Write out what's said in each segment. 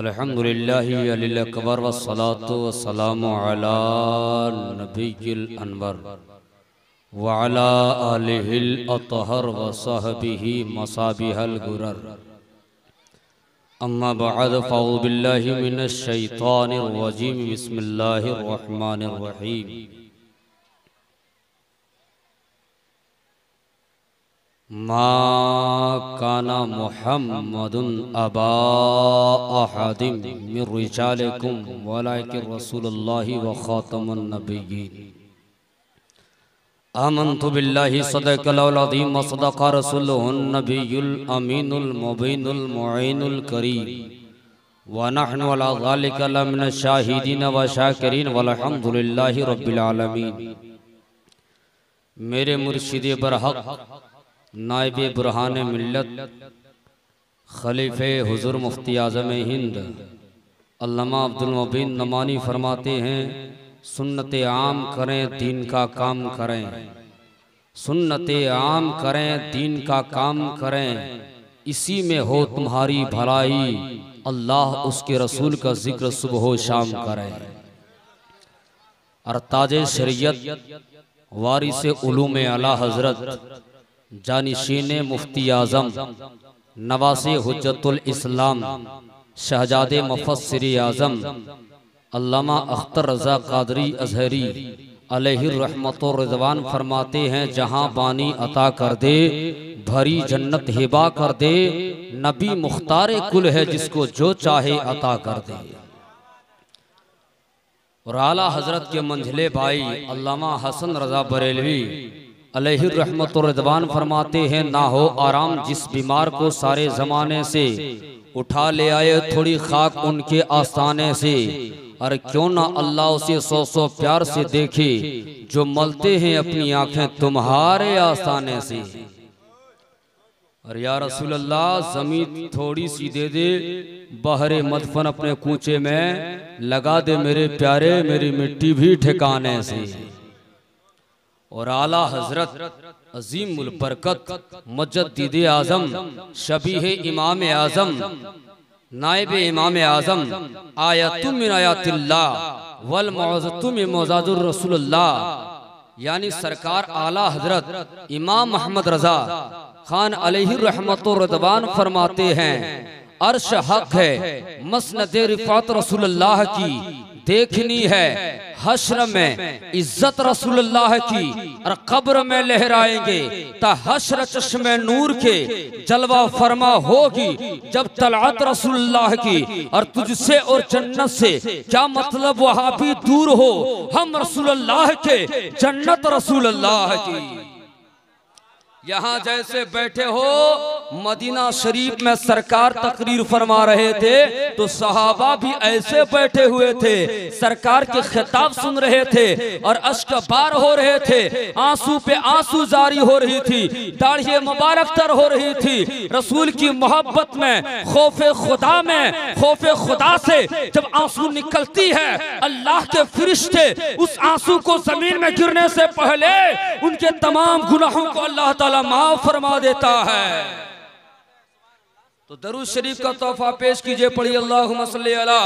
अल्हम्दुलिल्लाहि अलिल अकबर वस्सलातु वस्सलामु अला नबिय्यिल अनवर व अला आलिहिल अतहर व सहबिही मसाबिहल गुरर। अम्मा बअद फ़अऊज़ु बिल्लाहि मिनश शैतानिर रजीम। बिस्मिल्लाहिर रहमानिर रहीम। मा काना मुहम्मदुन अबा अहदिम मिन रिजालिकुम वलाकिन रसूलुल्लाहि व खातमुन नबिय्यीन। आमन्तु बिल्लाहि सदक़ल अज़ीम व सदक़ रसूलुहुन नबियुल अमीनुल मुबीनुल मुईनुल करीम व नहनु अला ज़ालिका लमिनश शाहिदीन व शाकिरीन वल्हम्दुलिल्लाहि रब्बिल आलमीन। मेरे मुर्शिदे बरहक नाइबे बुरहान मिल्लत खलीफे हुज़ूर मुफ्ती आज़म हिंद अल्लामा अब्दुल मुबीन नमानी फरमाते हैं, सुन्नते आम करें दीन का काम करें, सुन्नते आम करें दीन का काम करें, इसी में हो तुम्हारी भलाई, अल्लाह उसके रसूल का जिक्र सुबह शाम करें। और ताजे शरीयत वारिस उलूम आला हजरत जानिशीन मुफ्ती आज़म नवासे हुज्जतुल इस्लाम शहजादे मुफस्सिर आज़म अल्लामा अख्तर रज़ा क़ादरी अज़हरी अलैहि रहमत व रिज़वान फरमाते हैं, जहाँ बानी अता कर दे भरी जन्नत हिबा कर दे, नबी मुख्तार कुल है जिसको जो चाहे अता कर दे। और आला हजरत के मंझले भाई अल्लामा हसन रज़ा बरेलवी अलैहि रहमत व रिज़वान फरमाते हैं, ना हो आराम जिस बीमार को सारे ज़माने से उठा ले आए थोड़ी खाक उनके आस्थाने से, और क्यों ना अल्लाह उसे सौ सौ प्यार से देखे जो मलते हैं अपनी आंखें तुम्हारे आस्थाने से। और या रसूल अल्लाह ज़मीन थोड़ी सी दे दे, बहरे मदफन अपने कूचे में लगा दे मेरे प्यारे, मेरी मिट्टी भी ठिकाने से। और आला हजरत अजीमुल बरकत मुजद्दिद आज़म शबीह इमाम आज़म नाइब इमाम आज़म आयतुम मिन आयातिल्लाह वल मौज़तुम मिन मौज़ाजुर रसूलुल्लाह, यानी सरकार आला हजरत इमाम मोहम्मद रज़ा खान अलैहि रहमत व रिज़वान फरमाते हैं, अर्श हक है मसनद रिफ़ात रसूलुल्लाह की देखनी है, हश्र में इज्जत रसूलुल्लाह की और कब्र में लहराएंगे ता हश्र चश्मे नूर के जलवा फरमा होगी जब तलअत रसूलुल्लाह की। और तुझसे और जन्नत से क्या मतलब वहां भी दूर हो, हम रसूलुल्लाह के जन्नत रसूलुल्लाह की। यहाँ जैसे बैठे हो मदीना शरीफ में सरकार तकरीर फरमा रहे थे तो सहाबा भी ऐसे बैठे हुए थे, सरकार के खिताब सुन रहे थे और अश्क बार हो रहे थे, आंसू पे आंसू जारी हो रही थी, दाढ़ी मुबारक तर हो रही थी। रसूल की मोहब्बत में खौफे खुदा में खौफे खुदा से जब आंसू निकलती है, अल्लाह के फरिश्ते उस आंसू को जमीन में गिरने से पहले उनके तमाम गुनाहों को अल्लाह माफ फरमा देता है। तो दरूद शरीफ का तोहफा पेश कीजिए, पढ़िए अल्लाहुम्मा सल्ली अला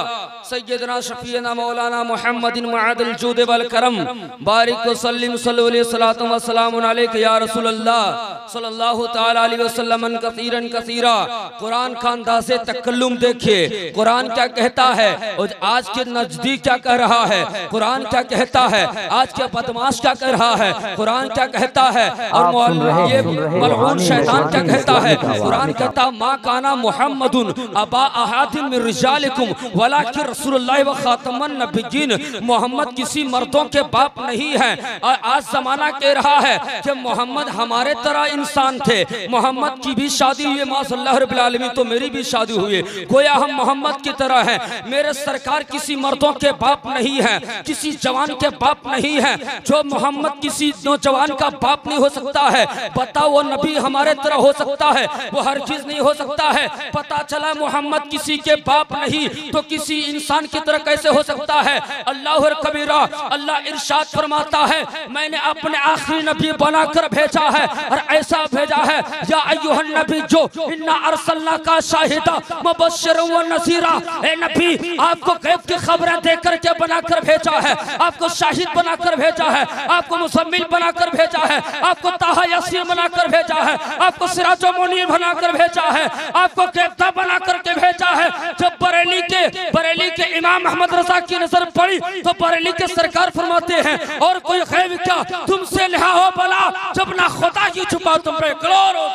सय्यदना शफीना मौलाना मुहम्मदिन मुअद्दिल जूद वल करम बारिक व सल्लिम सल्लल्लाहु अलैहि व सल्लम अलैका या रसूल अल्लाह सल्लल्लाहु तआला अलैहि वसल्लम कसीरन कसीरा। कुरान का अंदाज़े तकल्लुम देखिए, कुरान क्या कहता है और आज के नजदीक क्या कह रहा है, कुरान क्या कहता है, आज के बदमाश क्या कह रहा है, कुरान क्या कहता है, और ये मलऊन शैतान क्या कहता है। कुरान कहता मा काना मुहम्मदुन अबा अहादिन मिन रिजालिकुम वलाकिन रसूलुल्लाह व खातमुन नबिय्यीन, मोहम्मद किसी मर्दों के बाप नहीं है। और आज जमाना कह रहा है कि मोहम्मद हमारे तरह इंसान थे, मोहम्मद की भी शादी हुई माशाअल्लाह रब्बिल आलमीन, तो मेरी भी शादी हुई, गोया हम मोहम्मद की तरह हैं। मेरे सरकार किसी मर्दों के बाप नहीं है, किसी जवान के बाप नहीं है, जो मोहम्मद किसी नौजवान का बाप नहीं हो सकता है। बताओ वो नबी हमारे तरह हो सकता है? वो हर चीज नहीं हो सकता है। है। पता चला मोहम्मद किसी के बाप नहीं तो किसी इंसान की तरह कैसे हो सकता है। अल्लाह कबीरा, अल्लाह इरशाद फरमाता है मैंने अपने आखिरी नबी बनाकर भेजा है और ऐसा भेजा है या अय्युहन नबी जो इन्ना अरसलना का शाहिदा मुबश्शिरन व नज़ीरा। ए नबी आपको गैब की खबरें देकर के बनाकर भेजा है, आपको शाहिद बनाकर भेजा है, आपको मुज़म्मिल बनाकर भेजा है, आपको ताहा यासीन बनाकर भेजा है, आपको सिराजो मुनीर बनाकर भेजा है, आपको केफ्ता बनाकर के भेजा है। जब बरेली के इमाम अहमद रजा की नजर पड़ी तो बरेली के सरकार फरमाते हैं और कोई गैब क्या तुमसे लिहा हो भला जब ना खुदा की छुपा तुम पे करोड़ हो।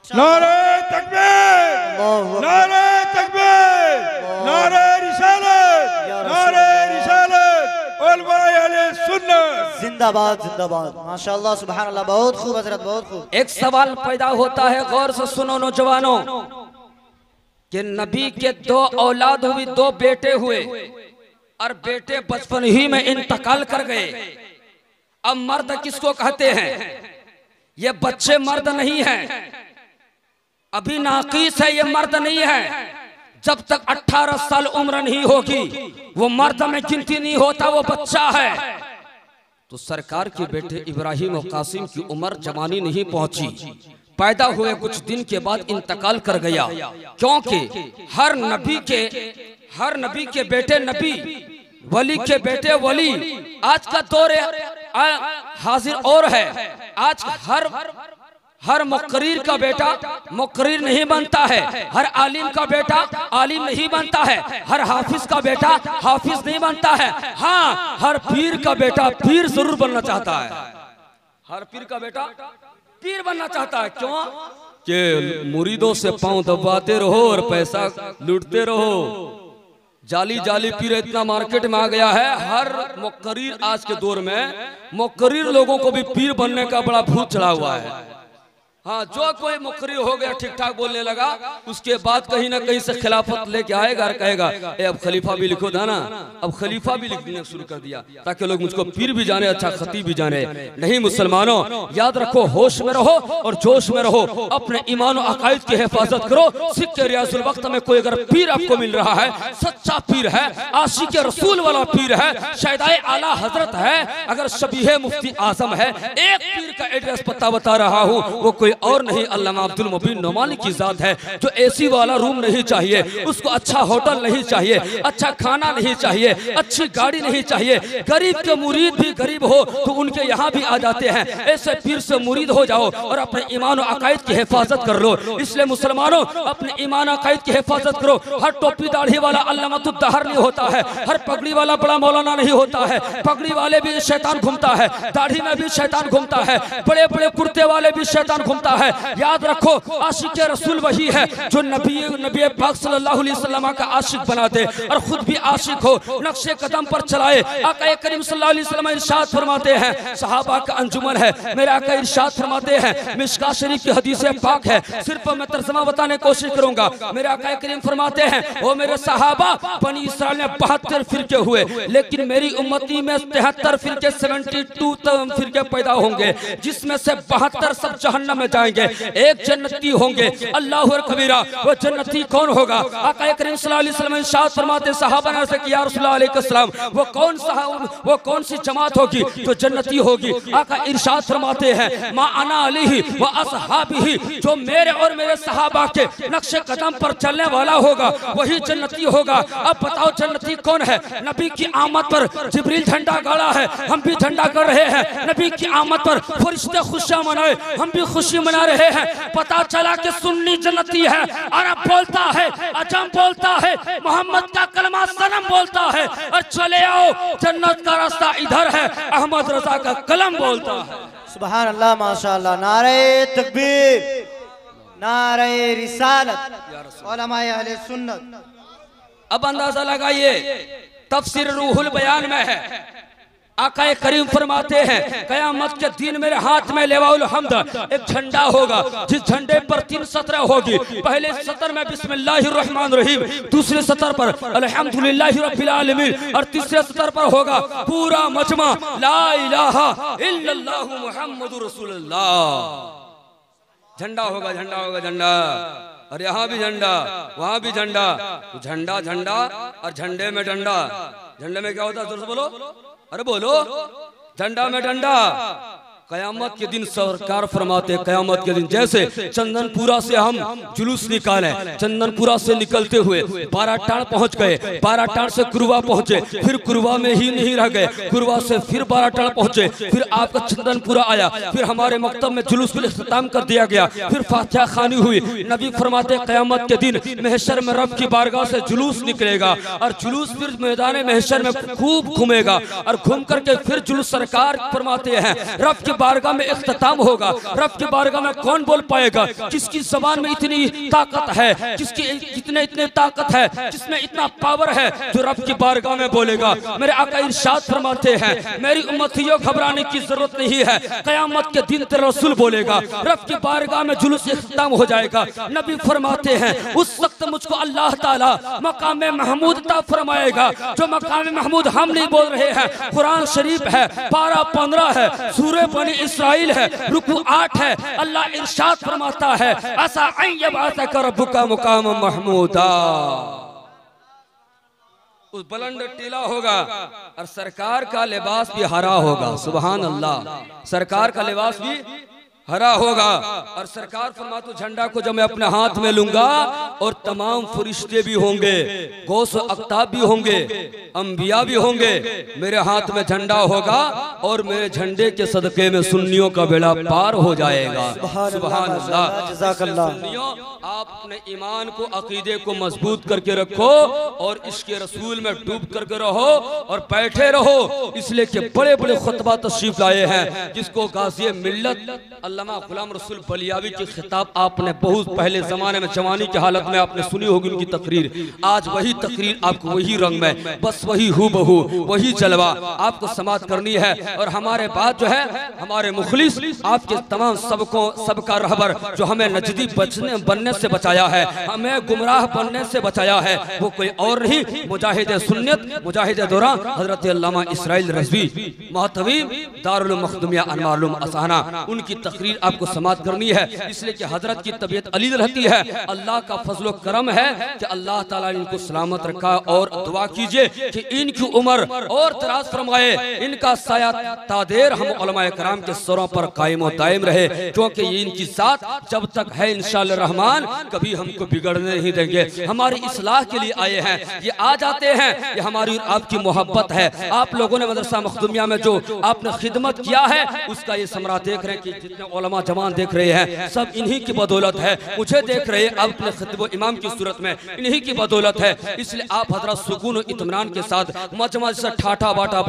नारे तकबीर, नारे तकबीर, नारे रिसालत, नारे रिसालत, उलमाए अहले सुन्नत जिंदाबाद जिंदाबाद। माशाअल्लाह सुभान अल्लाह, बहुत खूब हजरत, बहुत खूब। एक सवाल पैदा होता है, गौर से सुनो नौजवानों, कि नबी के दो औलाद हुई, दो बेटे हुए और बेटे बचपन ही में इंतकाल कर गए। अब मर्द किसको कहते हैं? ये बच्चे मर्द नहीं हैं, अभी नाकीस है, ये मर्द नहीं है। जब तक 18 साल उम्र नहीं होगी वो मर्द में गिनती नहीं होता, वो बच्चा है। तो सरकार के बेटे इब्राहिम और कासिम की उम्र जवानी नहीं पहुंची, पैदा हुए कुछ दिन के बाद इंतकाल कर गया, क्योंकि हर नबी के बेटे नबी, वली के बेटे वली। आज का दौर हाजिर और है, आज हर मुकर्रिर का बेटा मुकर्रिर नहीं बनता है, हर आलिम का बेटा आलिम नहीं बनता है, हर हाफिज का बेटा हाफिज नहीं बनता है। हाँ, हर पीर का बेटा पीर जरूर बनना चाहता है, हर पीर का बेटा पीर बनना चाहता है। क्यों? कि मुरीदों से पांव दबाते रहो और पैसा लूटते रहो। जाली पीर इतना मार्केट में आ गया है, हर मुकर्रिर आज के दौर में मुकर्रिर लोगों को भी पीर बनने का बड़ा भूत चढ़ा हुआ है। हाँ, जो कोई मुकर्रिर हो गया, ठीक ठाक बोलने लगा, उसके बाद कहीं ना कहीं से खिलाफत लेके आएगा और कहेगा ए अब खलीफा भी लिखो था ना, अब खलीफा भी लिखने शुरू कर दिया ताकि लोग मुझको पीर भी जाने, अच्छा खतीब भी जाने। नहीं मुसलमानों, याद रखो, होश में रहो और जोश में रहो, अपने ईमान और अकायद की हिफाजत करो। सिख के रियाजुल वक्त में कोई अगर पीर आपको मिल रहा है, सच्चा पीर है, आशिक रसूल वाला पीर है, शहदाए आला हजरत है, अगर शबीह मुफ्ती आजम है, एक पीर का एड्रेस पता बता रहा हूँ, वो कोई और नहीं, अल्लामा अब्दुल मुबीन नोमानी की जात है, जो एसी वाला रूम नहीं चाहिए, उसको अच्छा होटल नहीं चाहिए, अच्छा खाना नहीं चाहिए, अच्छी गाड़ी नहीं चाहिए। गरीब के मुरीद भी गरीब हो तो उनके यहाँ भी आ जाते हैं। ऐसे पीर से मुरीद हो जाओ और अपने ईमान और अकायद की हिफाजत कर लो। इसलिए मुसलमानों, अपने ईमान और अकायद की हिफाजत करो। हर टोपी दाढ़ी वाला अल्लामतुद्दहर नहीं होता है, हर पगड़ी वाला बड़ा मौलाना नहीं होता है, पगड़ी वाले भी शैतान घूमता है, दाढ़ी में भी शैतान घूमता है, बड़े बड़े कुर्ते वाले भी शैतान घूमता है। याद रखो, आशिक रसूल वही है जो नबी पाक सल्लल्लाहु अलैहि वसल्लम का आशिक बना दे और खुद भी आशिक हो, नक्शे कदम पर चलाए। आका करीम सल्लल्लाहु अलैहि वसल्लम इरशाद फरमाते हैं, सहाबा का अंजुमन है, मेरे आका इरशाद फरमाते हैं, मिशकात शरीफ की हदीस पाक है, सिर्फ मैं तर्जुमा बताने की कोशिश करूंगा। मेरे आका करीम फरमाते हैं, ओ मेरे सहाबा, बनी इस्राइल में 72 फिरके हुए, लेकिन मेरी उम्मती में 73 फिरके 72 फिरके पैदा होंगे, जिसमें से 72 सब जहन्नम में जाएंगे, एक जन्नती होंगे। अल्लाह कबीरा, वो जन्नती कौन होगा? आका करीम सल्लल्लाहु अलैहि वसल्लम इरशाद फरमाते, सहाबा ने किया या रसूलल्लाह अलैहि सलाम, वो कौन सी जमात होगी जो जन्नती होगी? आका इरशाद फरमाते हैं, मा अना अलैहि व अस्हाबिही, जो मेरे और मेरे सहाबा के नक्शे कदम पर चलने वाला होगा वही जन्नती होगा। अब बताओ जन्नती कौन है? नबी की आमद पर जिब्रील झंडा गाड़ा है, हम भी झंडा कर रहे हैं। नबी की आमद पर फरिश्ते खुशियां मनाए, हम भी खुशी मना रहे हैं। पता चला कि सुन्नी जन्नती है, अरब बोलता है, अजम बोलता है, मोहम्मद का कलमा सनम बोलता है, और चले आओ जन्नत का रास्ता इधर है, अहमद रजा का कलम बोलता है। सुभान अल्लाह, माशाअल्लाह। नारे तकबीर, नारे रिसालत, उलमाए अहले सुन्नत। अब अंदाजा लगाइए, तफसीर रूहुल बयान में है, आका करीम फरमाते हैं, कयामत के दिन मेरे हाथ में लेवाउल हम्द, एक झंडा होगा, जिस झंडे पर 3 सतर होगी। पहले सतर में बिस्मिल्लाहिर रहमानिर रहीम, दूसरे सतर पर अल्हम्दुलिल्लाहि रब्बिल आलमीन, और तीसरे सतर पर होगा पूरा मजमा ला इलाहा इल्लल्लाहु मुहम्मदुर रसूलुल्लाह। झंडा होगा, झंडा होगा, झंडा, और यहाँ भी झंडा, वहां भी झंडा, तो झंडा झंडा और झंडे में डंडा। झंडे में क्या होता है? जोर से बोलो, अरे बोलो, झंडा में डंडा। कयामत के दिन सरकार फरमाते, कयामत के दिन जैसे चंदनपुरा से हम जुलूस निकाले, चंदनपुरा से निकलते हुए बाराटाण पहुंच गए, बाराटाण से कुरवा पहुंचे, फिर कुरवा में ही नहीं रह गए, कुरवा से फिर बाराटाण पहुंचे, फिर आपका चंदनपुरा आया, फिर हमारे मकतब में जुलूस को इख्तिताम कर दिया गया, फिर फातिहा खानी हुई। नबी फरमाते कयामत के दिन महशर में रब की बारगाह से जुलूस निकलेगा, और जुलूस फिर मैदान महशर में खूब घूमेगा, और घूम करके फिर जुलूस सरकार फरमाते हैं रब की बारगाह में इख्तिताम होगा। रब की बारगाह में कौन बोल पाएगा? किसकी जबान में इतनी ताकत है, किसकी इतने ताकत है, जिसमें इतना पावर है, जो रब की बारगाह में बोलेगा। मेरे आका इरशाद फरमाते हैं मेरी उम्मतियों घबराने की जरूरत नहीं है, कयामत के दिन तेरा रसूल बोलेगा, रब की बारगाह में जुलूस इख्तिताम हो जाएगा। नबी फरमाते हैं उस वक्त मुझको अल्लाह ताला मकाम महमूद अता फरमाएगा, जो मकाम महमूद हम नहीं बोल रहे हैं। कुरान शरीफ है, पारा 15 है, सूरह बनी इसराइल है, रुकू 8 है। अल्लाह इरशाद फरमाता है असा अय्यबअसक रब्बुका मुकाम महमूदा। उस बुलंद टीला होगा और सरकार का लिबास भी हरा होगा। सुभान अल्लाह, सरकार का लिबास भी हरा होगा। और सरकार फरमाते झंडा को जब मैं अपने हाथ में लूंगा और तमाम फरिश्ते भी होंगे, गौस अख्ताब भी होंगे, अंबिया भी होंगे, मेरे हाथ में झंडा होगा और मेरे झंडे के सदके में सुन्नियों का बेड़ा पार हो जाएगा। सुभान अल्लाह। सुन्नियों, आप अपने ईमान को, अकीदे को मजबूत करके रखो और इसके रसूल में डूब करके रहो और बैठे रहो, इसलिए कि बड़े बड़े खुतबा तशरीफ लाए हैं, जिसको गाज़ी मिल्लत अल्लामा गुलाम रसूल बलियावी की खिताब आपने बहुत पहले जमाने में जवानी की हालत में आपने सुनी होगी उनकी तकरीर। आज वही तकरीर आपको वही रंग में, बस वही हूबहू वही जलवा आपको समाप्त करनी है। और हमारे बाद जो है हमारे मुखलिस आपके तमाम सबका रहबर जो हमें नजदी बनने से बचाया है, हमें गुमराह बनने से बचाया है, वो कोई और नहीं, मुजाहिद सुन्नत, मुजाहिद दौरा हजरत अल्लामा इसराइल रज़वी महतवी दारुल मखदूमिया अनवारुल असाना, उनकी तकरीर आपको समाप्त करनी है। इसलिए कि हजरत की तबीयत अलील रहती है, अल्लाह का फजलो करम है कि अल्लाह ताला ने इनको सलामत रखा। और दुआ कीजिए कि इनकी उम्र और दराज फरमाए, इनका साया तादेर हम उलमाए कराम के सरों पर कायम और दायम रहे, क्योंकि ये इनकी साथ जब तक है इंशाअल्लाह रहमान कभी हमको बिगड़ने नहीं देंगे। हमारी इस्लाह के लिए आए हैं, ये आ जाते हैं, ये हमारी आपकी मोहब्बत है। आप लोगों ने मदरसा मखदूमिया में जो आपने खिदमत किया है उसका ये समरा देख रहे हैं कि जितने उलमा जवान देख रहे हैं सब इन्हीं की बदौलत है। मुझे देख रहे हैं अब अपने खितबो इमाम की सूरत में, इन्हीं की बदौलत है। इसलिए आप हजरत सुकून और इत्मीनान के साथ मजमा से ठाठा बाटा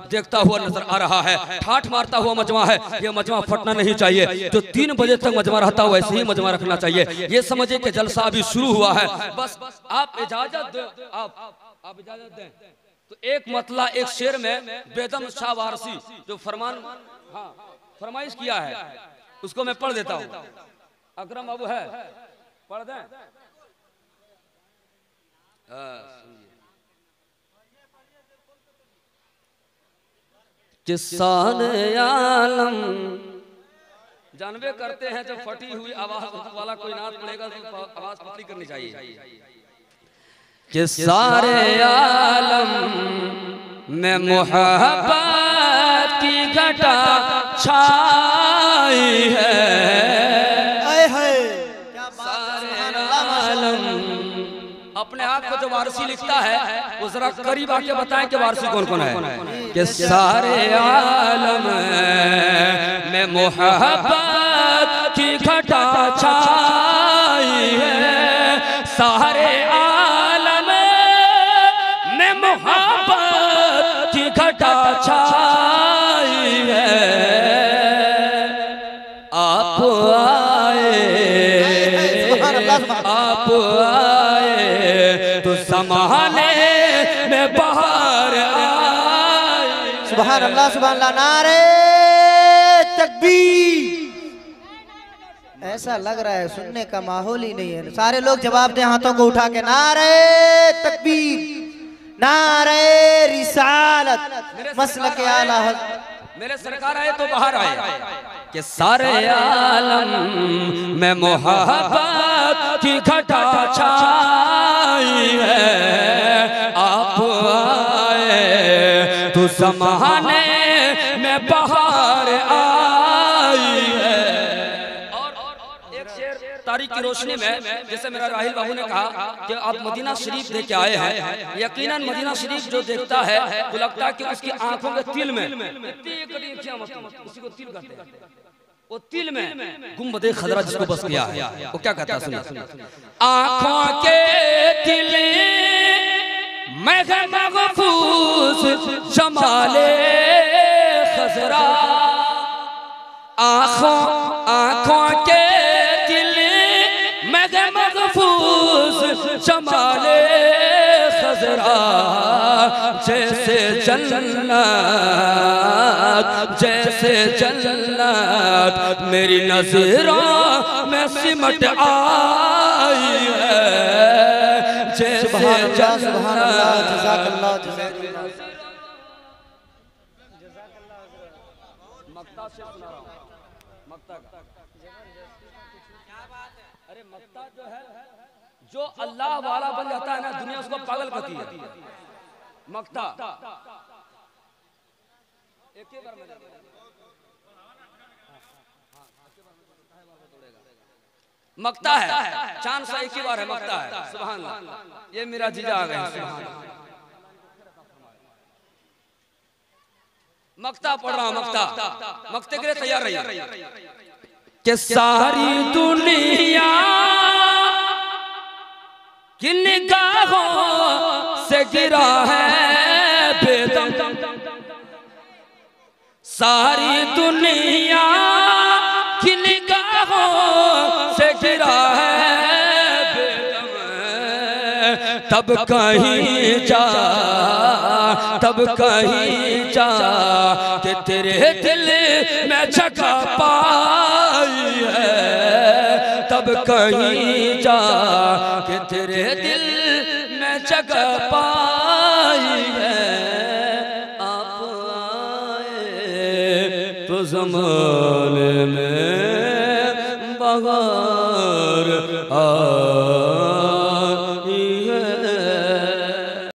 देखता हुआ नजर आ रहा है, ठाठ मारता हुआ मजमा है, ये मजमा फटना नहीं चाहिए। जो 3 बजे तक मजमा रहता है वैसे ही मजमा रखना चाहिए। ये समझे कि जलसा अभी शुरू हुआ है, बस आप इजाजत दो, आप इजाजत दें तो एक मतला एक शेर में बेदम शाह वारसी जो फरमाइश किया है उसको मैं पढ़ देता हूँ। अकरम अबू है, पढ़ दें। किसान आलम जानबे करते हैं जब फटी हुई आवाज वाला कोई नात पड़ेगा तो आवाज पतली करनी चाहिए। कि सारे आलम में मोहब्बत की घटा छाई है, सारे आलम। अपने आप को जो वारसी लिखता है वो जरा करीब आके बताएं कि वारसी कौन कौन है। कि सारे आलम में मोहब्बत की घटा छाई है, सारे आलम में मोहब्बत की घटा छाई है। आप आए तो ज़माने में बाहर आए। सुभान अल्लाह, सुभान अल्लाह, नारे तकबीर। ऐसा लग रहा है सुनने का माहौल ही नहीं है। सारे लोग जवाब दें हाथों को उठा के, नारे तकबीर, नारे रिसालत, मसलक आला। मेरे सरकार आए तो बाहर आए। कि सारे आलम में मोहब्बत की घटा छाई है, आप आए तो ज़माने में बहार आई है। और एक शेर तारीख की रोशनी में, जैसे मेरा राहिल बाबू ने कहा कि आप मदीना शरीफ देख के आए हैं, यकीनन मदीना शरीफ जो देखता है तो लगता है कि उसकी आंखों के तिल में उसी को तिल कहते हैं, वो तिल में गुंबदे खजरा जिसको बस किया है, वो क्या कहता है सुनिए। आंखों के तिल में महफूज जमाले खजरा, आंखों के तिल में महफूज जमाले खजरा, जैसे जन्नत जैसे जन्नत मेरी नजरों में सिमट आई है, जैसे जन्नत। अरे मक्ता जो है, जो अल्लाह वाला बन जाता है ना, दुनिया उसको पागल कहती है। मक्ता एक ही बार में मक्ता है, चांद सा एक ही बार है, मक्ता है। सुभान अल्लाह, ये मेरा जीजा आ गए। सुभान अल्लाह, मक्ता पढ़ रहा हूं, मक्ते के लिए तैयार रहिए। कि सारी दुनिया की निगाहों से गिरा है बेदम, सारी दुनिया की निगाहों से गिरा है बेदम, तब कहीं जा कि तेरे दिल में जगह पाई है, तब कहीं जा कि तेरे दिल में जगह पाई है। आप आए तो ज़माने में बहार